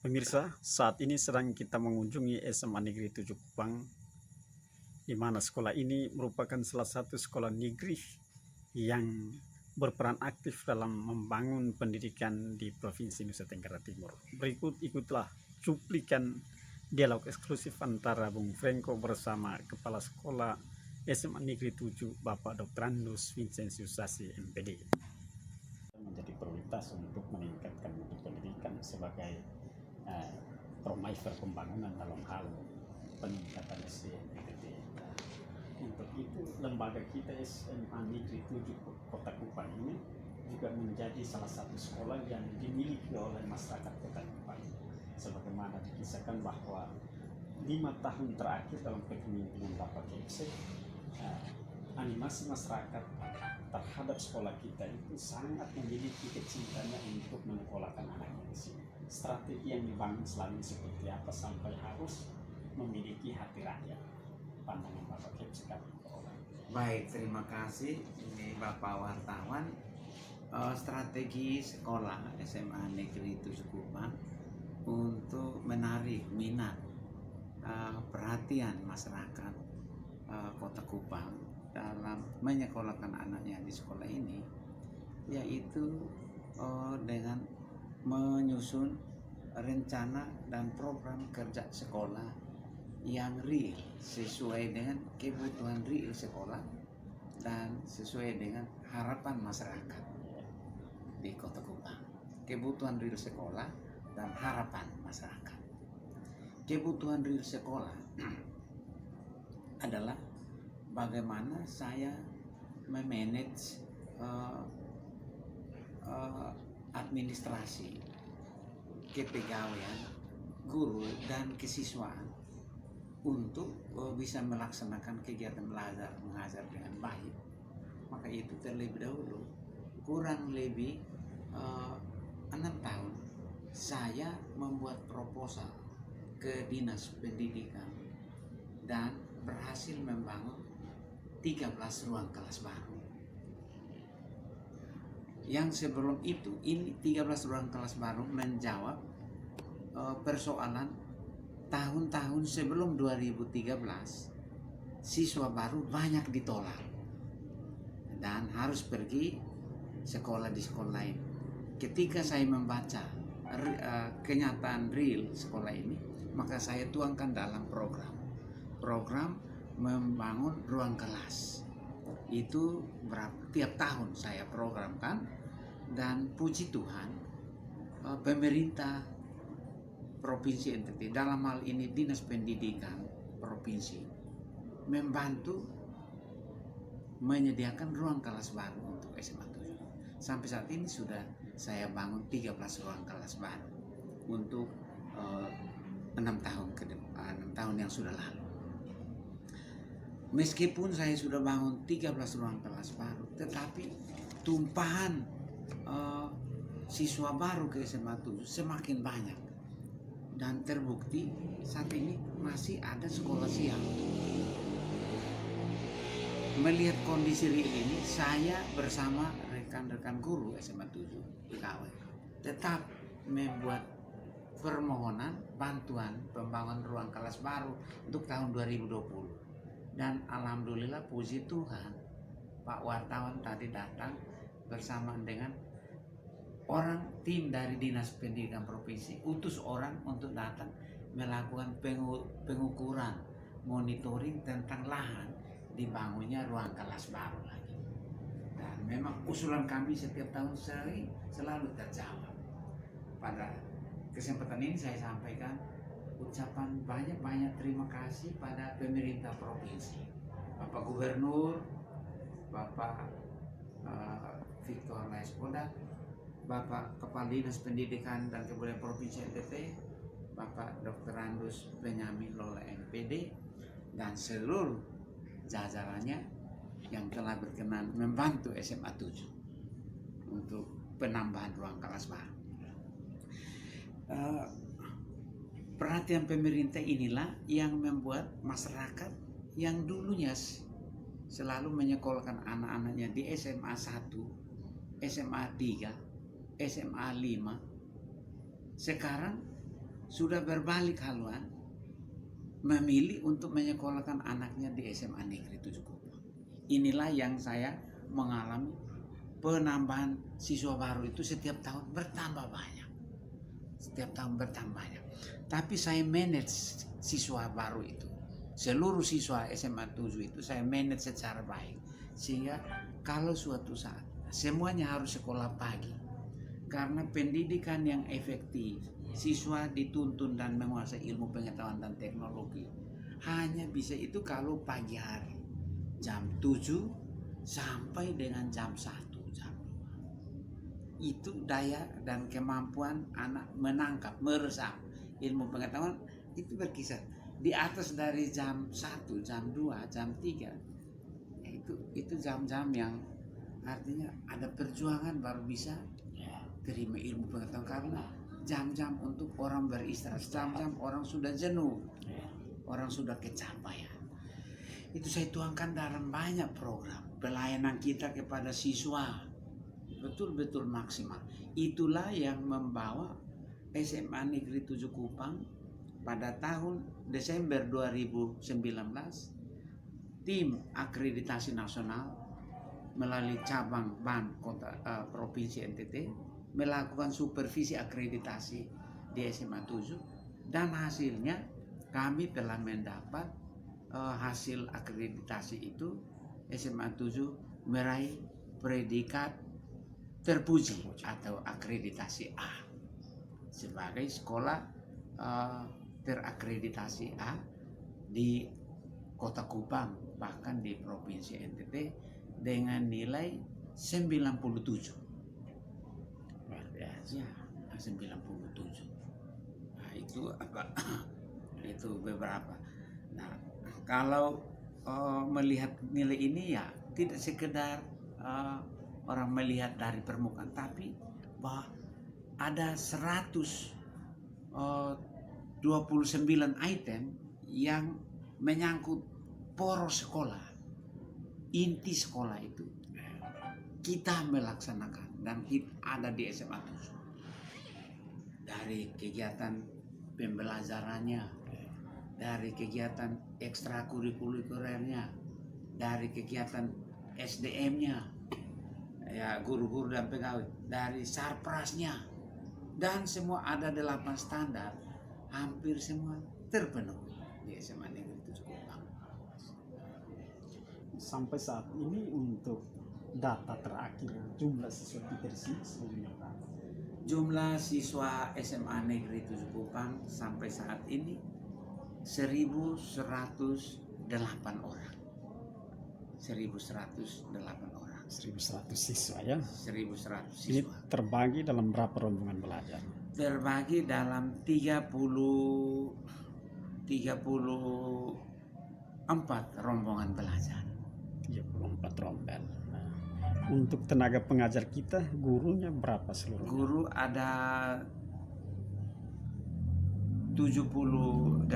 Pemirsa, saat ini sedang kita mengunjungi SMA Negeri 7 Kupang, di mana sekolah ini merupakan salah satu sekolah negeri yang berperan aktif dalam membangun pendidikan di Provinsi Nusa Tenggara Timur. Berikut ikutlah cuplikan dialog eksklusif antara Bung Franco bersama Kepala Sekolah SMA Negeri 7 Bapak Dr. Andus Vincentius Sasi MPD. Menjadi prioritas untuk meningkatkan mutu pendidikan sebagai promover pembangunan dalam hal peningkatan SDM. Untuk itu lembaga kita SMA Negeri 7 Kota Kupang ini juga menjadi salah satu sekolah yang dimiliki oleh masyarakat Kota Kupang. Sebagaimana dikisahkan bahwa 5 tahun terakhir dalam kepemimpinan Bapak KFC, animasi masyarakat terhadap sekolah kita itu sangat memiliki kecintaannya untuk menyekolahkan anaknya di sini. Strategi yang dibangun selalu seperti apa sampai harus memiliki hati rakyat. Pandangan Bapak Kep sekali. Baik, terima kasih ini Bapak wartawan. Strategi sekolah SMA Negeri 7 Kupang untuk menarik minat perhatian masyarakat Kota Kupang dalam menyekolahkan anaknya di sekolah ini, yaitu dengan menyusun rencana dan program kerja sekolah yang real sesuai dengan kebutuhan real sekolah dan sesuai dengan harapan masyarakat di Kota Kupang. Kebutuhan real sekolah dan harapan masyarakat. Kebutuhan real sekolah adalah bagaimana saya memanage administrasi, kepegawaian, guru dan kesiswaan untuk bisa melaksanakan kegiatan belajar mengajar dengan baik. Maka itu terlebih dahulu kurang lebih 6 tahun saya membuat proposal ke Dinas Pendidikan dan berhasil membangun 13 ruang kelas baru. Yang sebelum itu ini 13 ruang kelas baru menjawab persoalan tahun-tahun sebelum 2013. Siswa baru banyak ditolak dan harus pergi sekolah di sekolah lain. Ketika saya membaca kenyataan real sekolah ini, maka saya tuangkan dalam program membangun ruang kelas. Itu tiap tahun saya programkan, dan puji Tuhan pemerintah Provinsi NTT, dalam hal ini Dinas Pendidikan Provinsi, membantu menyediakan ruang kelas baru untuk SMA 7. Sampai saat ini sudah saya bangun 13 ruang kelas baru untuk 6 tahun yang sudah lalu. Meskipun saya sudah bangun 13 ruang kelas baru, tetapi tumpahan siswa baru ke SMA 7 semakin banyak. Dan terbukti saat ini masih ada sekolah siang. Melihat kondisi ini, saya bersama rekan-rekan guru SMA 7 pegawai tetap membuat permohonan bantuan pembangunan ruang kelas baru untuk tahun 2020. Dan alhamdulillah puji Tuhan, Pak wartawan tadi datang bersama dengan tim dari Dinas Pendidikan Provinsi, utus orang untuk datang melakukan pengukuran, monitoring tentang lahan dibangunnya ruang kelas baru lagi. Dan memang usulan kami setiap tahun selalu terjawab. Pada kesempatan ini saya sampaikan ucapan banyak terima kasih pada pemerintah provinsi, Bapak Gubernur, Bapak Victor Laiskoda, Bapak Kepala Dinas Pendidikan dan Kebudayaan Provinsi NTT, Bapak Dr. Andus Benyamin Lola MPD, dan seluruh jajarannya yang telah berkenan membantu SMA 7 untuk penambahan ruang kelas baru. Perhatian pemerintah inilah yang membuat masyarakat yang dulunya selalu menyekolahkan anak-anaknya di SMA 1, SMA 3, SMA 5, sekarang sudah berbalik haluan memilih untuk menyekolahkan anaknya di SMA Negeri 7 Kupang. Inilah yang saya mengalami, penambahan siswa baru itu setiap tahun bertambah banyak. Setiap tahun bertambah banyak. Tapi saya manage siswa baru itu. Seluruh siswa SMA 7 itu saya manage secara baik. Sehingga kalau suatu saat semuanya harus sekolah pagi. Karena pendidikan yang efektif, siswa dituntun dan menguasai ilmu pengetahuan dan teknologi hanya bisa itu kalau pagi hari jam 7 sampai dengan jam 1 jam 2. Itu daya dan kemampuan anak menangkap, meresap ilmu pengetahuan itu berkisar di atas dari jam 1, jam 2, jam 3. Itu jam-jam yang artinya ada perjuangan baru bisa terima ilmu pengetahuan, karena jam-jam untuk orang beristirahat, jam-jam orang sudah jenuh, orang sudah kecapean. Itu saya tuangkan dalam banyak program pelayanan kita kepada siswa, betul-betul maksimal. Itulah yang membawa SMA Negeri 7 Kupang pada tahun Desember 2019 tim akreditasi nasional melalui cabang BAN Provinsi NTT melakukan supervisi akreditasi di SMA 7, dan hasilnya kami telah mendapat hasil akreditasi itu. SMA 7 meraih predikat terpuji atau akreditasi A sebagai sekolah terakreditasi A di Kota Kupang, bahkan di Provinsi NTT dengan nilai 97. Ya, 97. Nah, itu apa? Itu beberapa. Nah, kalau melihat nilai ini ya tidak sekedar orang melihat dari permukaan, tapi bahwa ada 129 item yang menyangkut poros sekolah, inti sekolah itu kita melaksanakan dan ada di SMA 7. Dari kegiatan pembelajarannya, dari kegiatan ekstrakurikulernya, dari kegiatan SDM-nya, ya guru-guru dan pegawai, dari sarprasnya, dan semua ada 8 standar, hampir semua terpenuhi di SMA Negeri 7 Kupang. Sampai saat ini untuk data terakhir jumlah siswa kita di sini sebenarnya berapa? Jumlah siswa SMA Negeri 7 Kupang sampai saat ini 1.108 orang. 1.108 orang. 1.100 siswa ya. 1.100 Ini siswa. terbagi dalam berapa rombongan belajar? Terbagi dalam 34 rombongan belajar. 34 rombel. Nah, untuk tenaga pengajar kita, gurunya berapa seluruhnya? Guru ada 78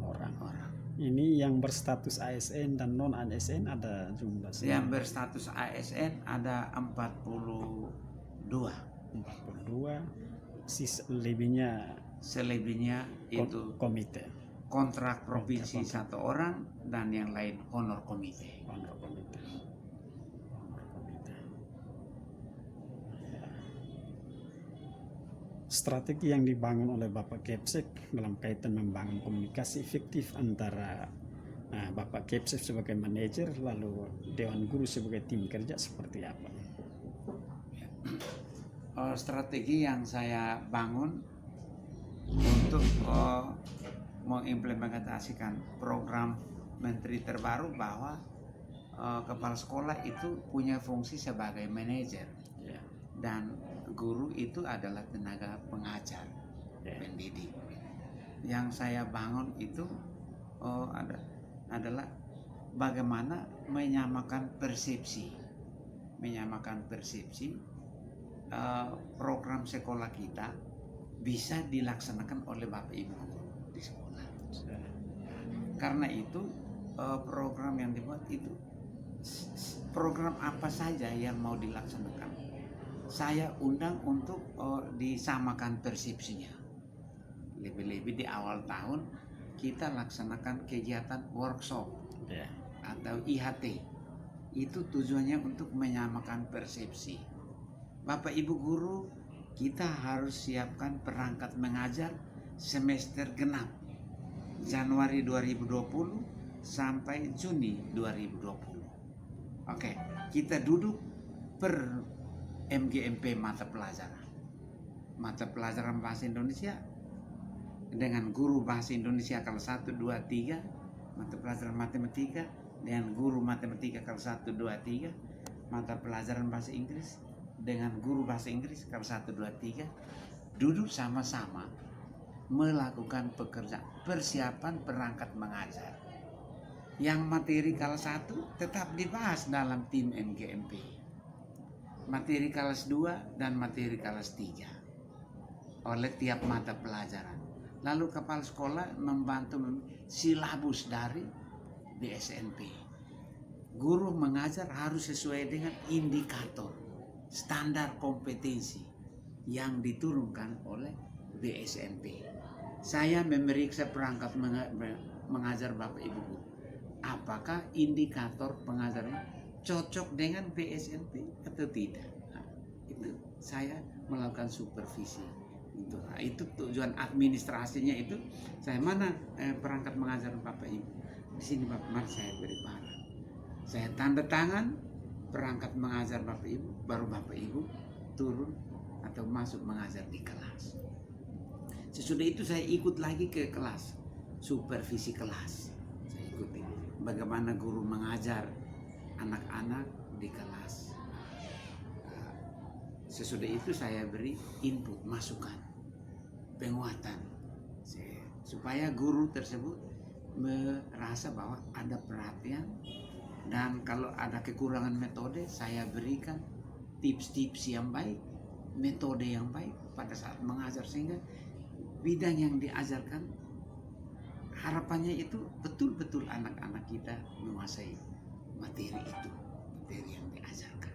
orang. orang. Ini yang berstatus ASN dan non ASN ada jumlah Yang berstatus ASN ada 42. 42. Selebihnya itu komite. kontrak provinsi 1 orang dan yang lain honor komite. Honor komite. Ya. Strategi yang dibangun oleh Bapak Kepsek dalam kaitan membangun komunikasi efektif antara Bapak Kepsek sebagai manajer lalu Dewan Guru sebagai tim kerja seperti apa? Strategi yang saya bangun untuk mengimplementasikan program menteri terbaru bahwa kepala sekolah itu punya fungsi sebagai manajer, dan guru itu adalah tenaga pengajar, pendidik. Yang saya bangun itu adalah bagaimana menyamakan persepsi program sekolah kita bisa dilaksanakan oleh Bapak Ibu guru di sekolah. Karena itu program yang dibuat itu program apa saja yang mau dilaksanakan, saya undang untuk disamakan persepsinya. Lebih-lebih di awal tahun kita laksanakan kegiatan workshop Ya. atau IHT. Itu tujuannya untuk menyamakan persepsi. Bapak Ibu guru, kita harus siapkan perangkat mengajar semester genap Januari 2020 sampai Juni 2020. Oke, kita duduk per MGMP mata pelajaran. Mata pelajaran bahasa Indonesia dengan guru bahasa Indonesia kelas 1, 2, 3, mata pelajaran matematika dengan guru matematika kelas 1, 2, 3, mata pelajaran bahasa Inggris dengan guru bahasa Inggris kelas 1, 2, 3, duduk sama-sama melakukan pekerjaan persiapan perangkat mengajar. Yang materi kelas 1 tetap dibahas dalam tim MGMP. Materi kelas 2 dan materi kelas 3 oleh tiap mata pelajaran. Lalu kepala sekolah membantu silabus dari BSNP. Guru mengajar harus sesuai dengan indikator standar kompetensi yang diturunkan oleh BSNP. Saya memeriksa perangkat mengajar Bapak Ibu guru. Apakah indikator pengajaran cocok dengan BSNP atau tidak? Nah, itu saya melakukan supervisi. Itu tujuan administrasinya itu. Saya mana perangkat mengajar Bapak Ibu? Di sini Bapak, mari saya beri barang. Saya tanda tangan perangkat mengajar Bapak Ibu, baru Bapak Ibu turun atau masuk mengajar di kelas. Sesudah itu saya ikut lagi ke kelas, supervisi kelas. Saya ikuti bagaimana guru mengajar anak-anak di kelas. Sesudah itu saya beri input, masukan, penguatan, supaya guru tersebut merasa bahwa ada perhatian, dan kalau ada kekurangan metode saya berikan tips-tips yang baik, metode yang baik pada saat mengajar, sehingga bidang yang diajarkan harapannya itu betul-betul anak-anak kita menguasai materi itu, materi yang diajarkan.